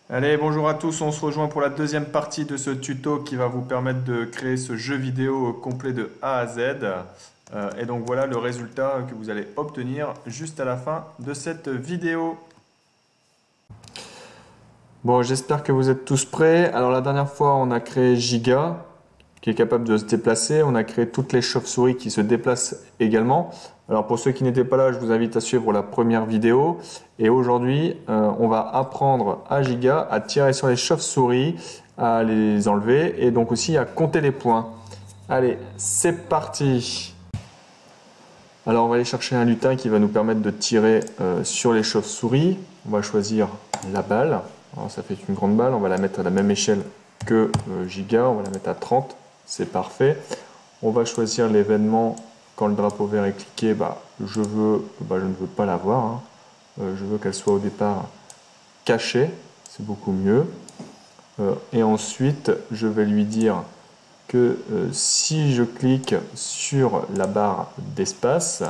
Allez, bonjour à tous, on se rejoint pour la deuxième partie de ce tuto qui va vous permettre de créer ce jeu vidéo complet de A à Z. Et donc voilà le résultat que vous allez obtenir juste à la fin de cette vidéo. Bon, j'espère que vous êtes tous prêts. Alors la dernière fois, on a créé Giga, qui est capable de se déplacer. On a créé toutes les chauves-souris qui se déplacent également. Alors pour ceux qui n'étaient pas là, je vous invite à suivre la première vidéo. Et aujourd'hui, on va apprendre à Giga à tirer sur les chauves-souris, à les enlever et donc aussi à compter les points. Allez, c'est parti! Alors on va aller chercher un lutin qui va nous permettre de tirer sur les chauves-souris. On va choisir la balle. Alors ça fait une grande balle, on va la mettre à la même échelle que Giga, on va la mettre à 30, c'est parfait. On va choisir l'événement. Quand le drapeau vert est cliqué, je ne veux pas la voir, hein. Je veux qu'elle soit au départ cachée, c'est beaucoup mieux. Et ensuite, je vais lui dire que si je clique sur la barre d'espace,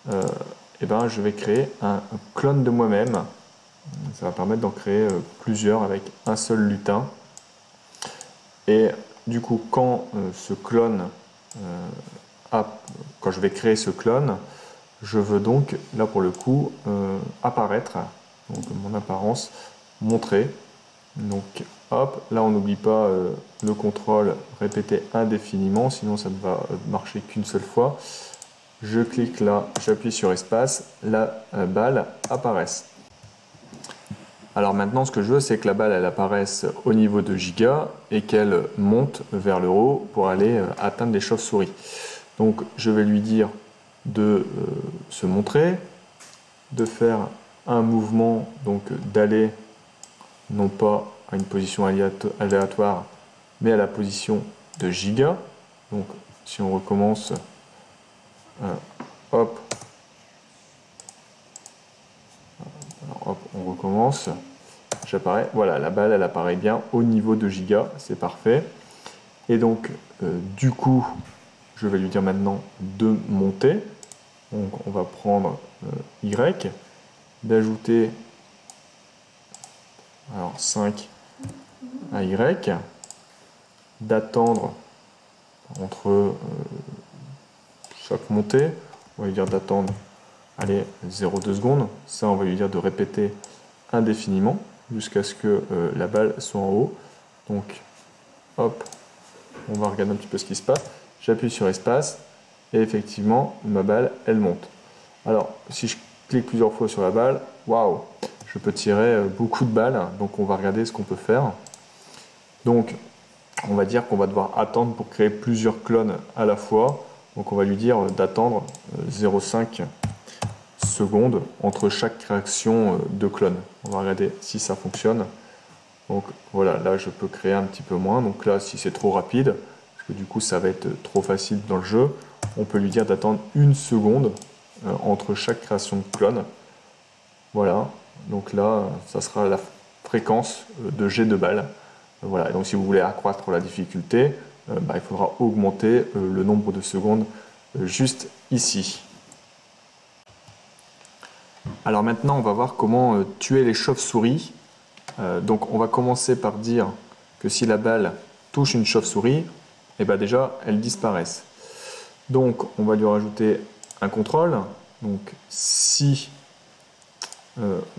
je vais créer un clone de moi-même. Ça va permettre d'en créer plusieurs avec un seul lutin. Et du coup, quand je vais créer ce clone, je veux donc, là pour le coup, apparaître, donc mon apparence, montrer. Donc hop, là on n'oublie pas le contrôle répéter indéfiniment, sinon ça ne va marcher qu'une seule fois. Je clique là, j'appuie sur espace, la balle apparaisse. Alors maintenant, ce que je veux, c'est que la balle elle apparaisse au niveau de Giga et qu'elle monte vers le haut pour aller atteindre les chauves-souris. Donc je vais lui dire de se montrer, de faire un mouvement, donc d'aller non pas à une position aléatoire, mais à la position de Giga. Donc si on recommence, hop, hop, on recommence. J'apparais, voilà, la balle elle apparaît bien au niveau de Giga, c'est parfait. Et donc, du coup, je vais lui dire maintenant de monter. Donc, on va prendre Y, d'ajouter 5 à Y, d'attendre entre chaque montée. On va lui dire d'attendre, allez, 0,2 secondes. Ça, on va lui dire de répéter indéfiniment jusqu'à ce que la balle soit en haut. Donc, hop, on va regarder un petit peu ce qui se passe. J'appuie sur espace et effectivement, ma balle, elle monte. Alors, si je clique plusieurs fois sur la balle, waouh, je peux tirer beaucoup de balles. Donc, on va regarder ce qu'on peut faire. Donc, on va dire qu'on va devoir attendre pour créer plusieurs clones à la fois. Donc, on va lui dire d'attendre 0,5 secondes entre chaque création de clone. On va regarder si ça fonctionne. Donc voilà, là je peux créer un petit peu moins. Donc là, si c'est trop rapide, parce que du coup ça va être trop facile dans le jeu, on peut lui dire d'attendre 1 seconde entre chaque création de clone. Voilà, donc là, ça sera la fréquence de jet de balles. Voilà, et donc si vous voulez accroître la difficulté, il faudra augmenter le nombre de secondes juste ici. Alors maintenant, on va voir comment tuer les chauves-souris. Donc on va commencer par dire que si la balle touche une chauve-souris, déjà elles disparaissent. Donc on va lui rajouter un contrôle. Donc si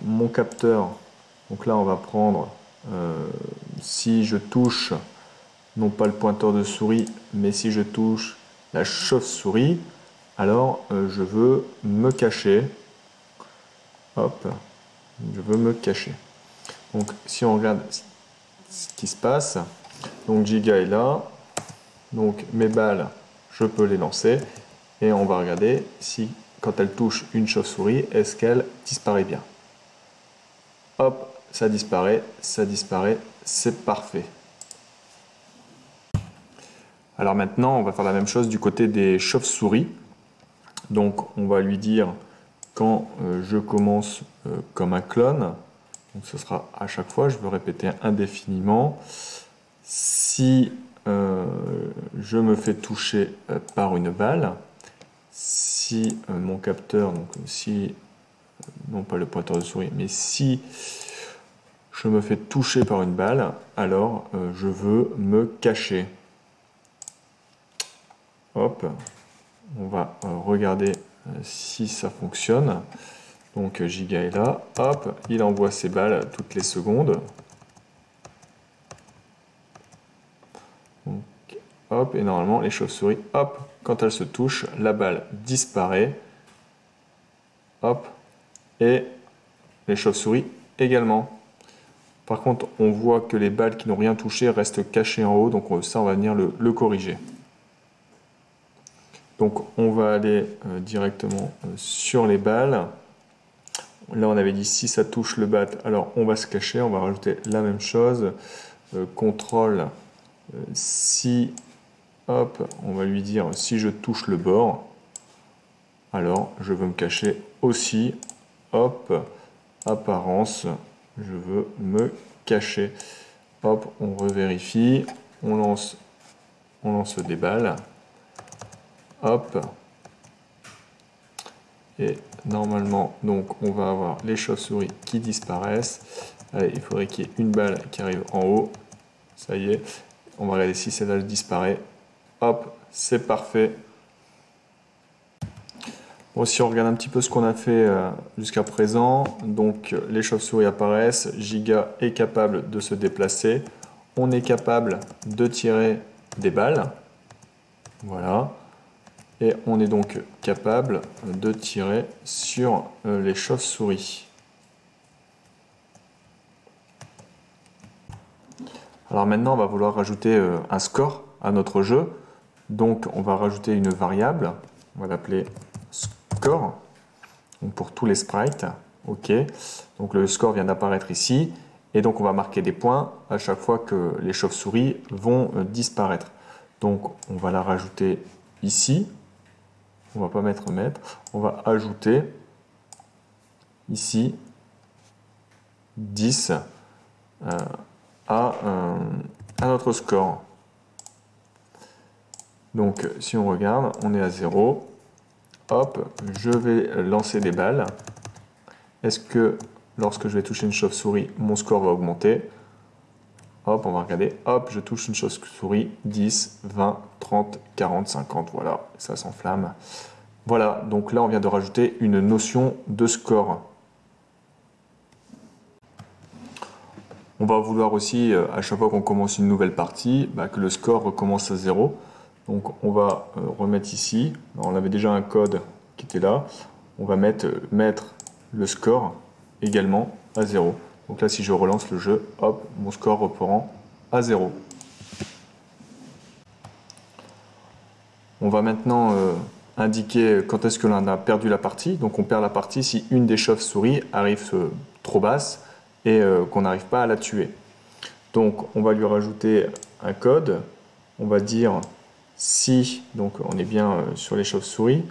mon capteur, donc là on va prendre, si je touche non pas le pointeur de souris, mais si je touche la chauve-souris, alors je veux me cacher. Hop, je veux me cacher. Donc si on regarde ce qui se passe, donc Giga est là, donc mes balles, je peux les lancer, et on va regarder si quand elle touche une chauve-souris, est-ce qu'elle disparaît bien. Hop, ça disparaît, c'est parfait. Alors maintenant, on va faire la même chose du côté des chauves-souris. Donc on va lui dire quand je commence comme un clone, donc ce sera à chaque fois, je veux répéter indéfiniment. Si je me fais toucher par une balle, si mon capteur, donc si, non pas le pointeur de souris, mais si je me fais toucher par une balle, alors je veux me cacher. Hop, on va regarder si ça fonctionne. Donc Giga est là, hop, il envoie ses balles toutes les secondes. Donc, hop, et normalement les chauves-souris, hop, quand elles se touchent, la balle disparaît. Hop, et les chauves-souris également. Par contre, on voit que les balles qui n'ont rien touché restent cachées en haut, donc ça, on va venir le corriger. Donc, on va aller directement sur les balles. Là, on avait dit si ça touche le bat, alors on va se cacher. On va rajouter la même chose. Contrôle, si, hop, on va lui dire si je touche le bord, alors je veux me cacher aussi. Hop, apparence, je veux me cacher. Hop, on revérifie, on lance des balles. Hop. Et normalement, donc, on va avoir les chauves-souris qui disparaissent. Allez, il faudrait qu'il y ait une balle qui arrive en haut. Ça y est. On va regarder si celle-là disparaît. Hop, c'est parfait. Bon, si on regarde un petit peu ce qu'on a fait jusqu'à présent, donc les chauves-souris apparaissent, Giga est capable de se déplacer, on est capable de tirer des balles, voilà, et on est donc capable de tirer sur les chauves-souris. Alors maintenant, on va vouloir rajouter un score à notre jeu, donc on va rajouter une variable, on va l'appeler score, donc pour tous les sprites. Ok, donc le score vient d'apparaître ici, et donc on va marquer des points à chaque fois que les chauves-souris vont disparaître. Donc on va la rajouter ici, on va pas mettre, on va ajouter ici 10 à notre score. Donc si on regarde, on est à 0. Hop, je vais lancer des balles. Est-ce que lorsque je vais toucher une chauve-souris, mon score va augmenter? Hop, on va regarder. Hop, je touche une chauve-souris. 10, 20, 30, 40, 50. Voilà, ça s'enflamme. Voilà, donc là, on vient de rajouter une notion de score. On va vouloir aussi, à chaque fois qu'on commence une nouvelle partie, que le score recommence à 0. Donc on va remettre ici. Alors, on avait déjà un code qui était là. On va mettre le score également à 0. Donc là, si je relance le jeu, hop, mon score reprend à 0. On va maintenant indiquer quand est-ce que l'on a perdu la partie. Donc on perd la partie si une des chauves-souris arrive trop basse et qu'on n'arrive pas à la tuer. Donc on va lui rajouter un code. On va dire si, donc on est bien sur les chauves-souris.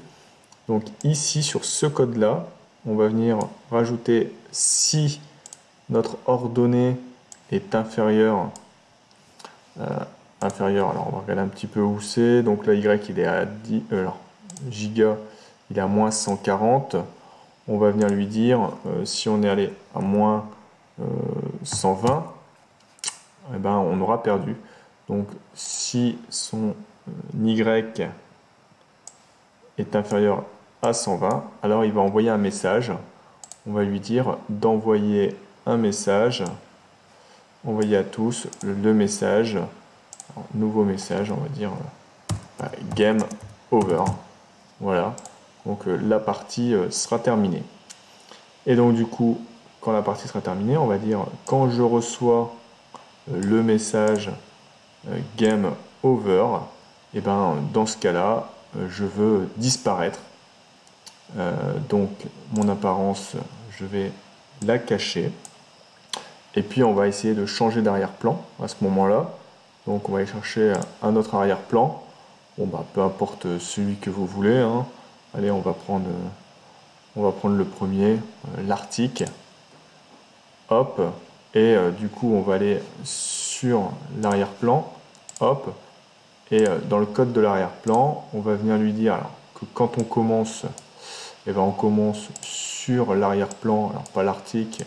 Donc ici, sur ce code-là, on va venir rajouter si notre ordonnée est inférieure. Alors on va regarder un petit peu où c'est. Donc là, Y il est à 10, Giga il est à moins 140. On va venir lui dire, si on est allé à moins 120, eh ben, on aura perdu. Donc si son Y est inférieur à 120, alors il va envoyer un message. On va lui dire d'envoyer un message, envoyer à tous le message, alors, nouveau message, on va dire game over. Voilà, donc la partie sera terminée. Et donc du coup, quand la partie sera terminée, on va dire quand je reçois le message game over, et ben dans ce cas-là, je veux disparaître. Donc mon apparence, je vais la cacher. Et puis on va essayer de changer d'arrière-plan à ce moment-là. Donc on va aller chercher un autre arrière-plan. Bon peu importe celui que vous voulez, hein. Allez, on va prendre le premier, l'Arctique. Hop, et du coup on va aller sur l'arrière-plan. Hop, et dans le code de l'arrière-plan, on va venir lui dire alors, que quand on commence, on commence sur l'arrière-plan, alors pas l'Arctique,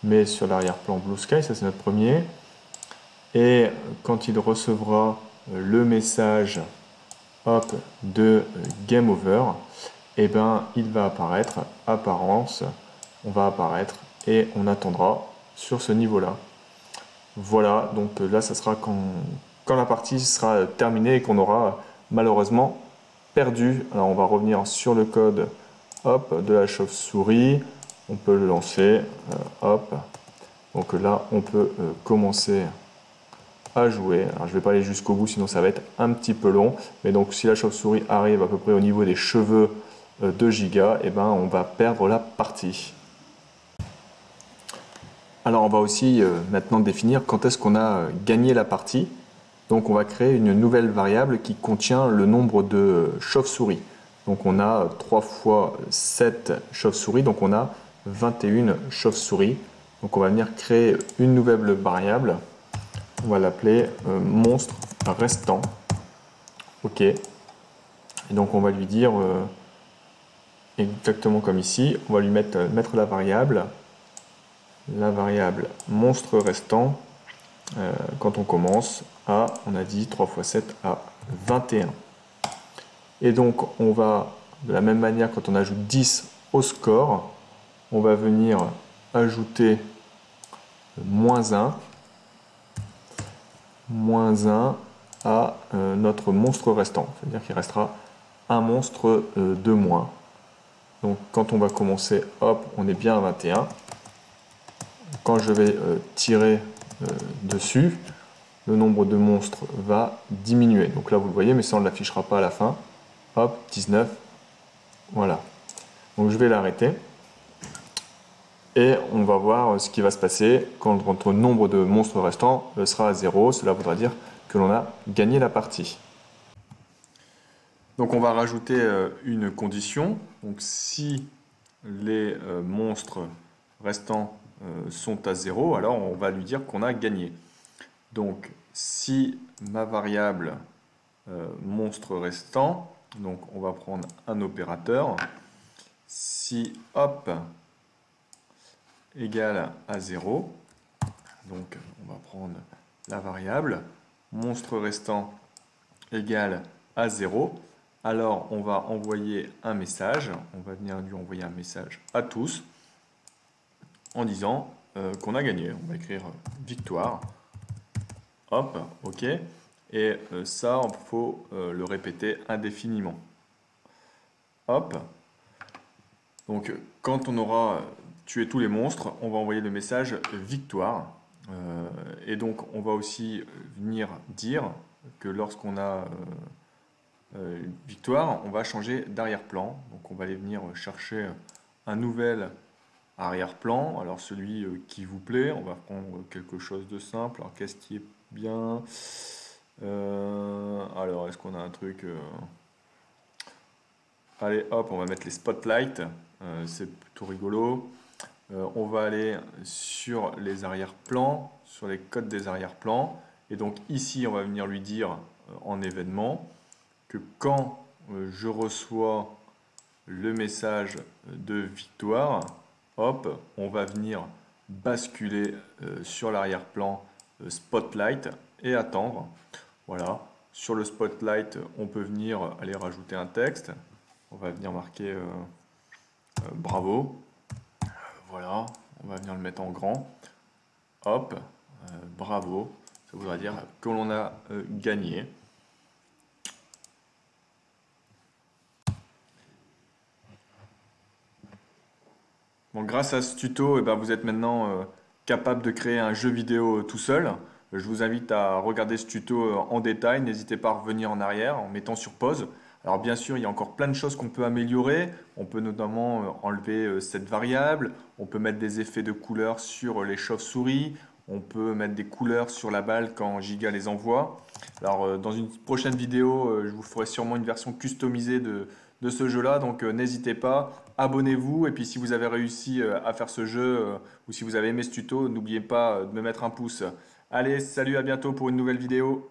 met sur l'arrière-plan Blue Sky, ça c'est notre premier. Et quand il recevra le message hop, de Game Over, et ben il va apparaître, apparence, on va apparaître et on attendra sur ce niveau-là. Voilà, donc là ça sera quand la partie sera terminée et qu'on aura malheureusement perdu. Alors on va revenir sur le code hop, de la chauve-souris, on peut le lancer, hop, donc là on peut commencer à jouer. Alors je vais pas aller jusqu'au bout sinon ça va être un petit peu long, mais donc si la chauve-souris arrive à peu près au niveau des cheveux de Giga, et ben on va perdre la partie. Alors on va aussi maintenant définir quand est-ce qu'on a gagné la partie. Donc on va créer une nouvelle variable qui contient le nombre de chauves-souris. Donc on a 3 fois 7 chauves-souris, donc on a 21 chauves-souris. Donc on va venir créer une nouvelle variable. On va l'appeler monstre restant. OK. Et donc on va lui dire exactement comme ici, on va lui mettre la variable monstre restant quand on commence à, on a dit 3 fois 7 à 21. Et donc on va, de la même manière, quand on ajoute 10 au score, on va venir ajouter moins 1 à notre monstre restant. C'est-à-dire qu'il restera un monstre de moins. Donc quand on va commencer, hop, on est bien à 21. Quand je vais tirer dessus, le nombre de monstres va diminuer. Donc là vous le voyez, mais ça on ne l'affichera pas à la fin. Hop, 19. Voilà. Donc je vais l'arrêter. Et on va voir ce qui va se passer quand notre nombre de monstres restants sera à 0. Cela voudra dire que l'on a gagné la partie. Donc on va rajouter une condition. Donc si les monstres restants sont à 0, alors on va lui dire qu'on a gagné. Donc si ma variable monstre restant, donc on va prendre un opérateur, si hop égale à 0, donc on va prendre la variable monstre restant égale à 0, alors on va envoyer un message, on va venir lui envoyer un message à tous en disant qu'on a gagné. On va écrire victoire, hop, ok, et ça il faut le répéter indéfiniment. Hop, donc quand on aura tué tous les monstres, on va envoyer le message victoire. Et donc on va aussi venir dire que lorsqu'on a victoire, on va changer d'arrière-plan. Donc on va aller venir chercher un nouvel arrière-plan. Alors celui qui vous plaît, on va prendre quelque chose de simple. Alors qu'est-ce qui est bien? Alors est-ce qu'on a un truc Allez hop, on va mettre les spotlights. C'est plutôt rigolo. On va aller sur les arrière-plans, sur les codes des arrière-plans. Et donc ici, on va venir lui dire en événement que quand je reçois le message de victoire, hop, on va venir basculer sur l'arrière-plan spotlight et attendre. Voilà. Sur le spotlight, on peut venir aller rajouter un texte. On va venir marquer bravo. Voilà, on va venir le mettre en grand. Hop, bravo. Ça voudra dire que l'on a gagné. Bon, grâce à ce tuto, vous êtes maintenant capable de créer un jeu vidéo tout seul. Je vous invite à regarder ce tuto en détail. N'hésitez pas à revenir en arrière en mettant sur pause. Alors bien sûr, il y a encore plein de choses qu'on peut améliorer. On peut notamment enlever cette variable. On peut mettre des effets de couleurs sur les chauves-souris. On peut mettre des couleurs sur la balle quand Giga les envoie. Alors dans une prochaine vidéo, je vous ferai sûrement une version customisée de ce jeu-là. Donc n'hésitez pas, abonnez-vous. Et puis si vous avez réussi à faire ce jeu ou si vous avez aimé ce tuto, n'oubliez pas de me mettre un pouce. Allez, salut, à bientôt pour une nouvelle vidéo.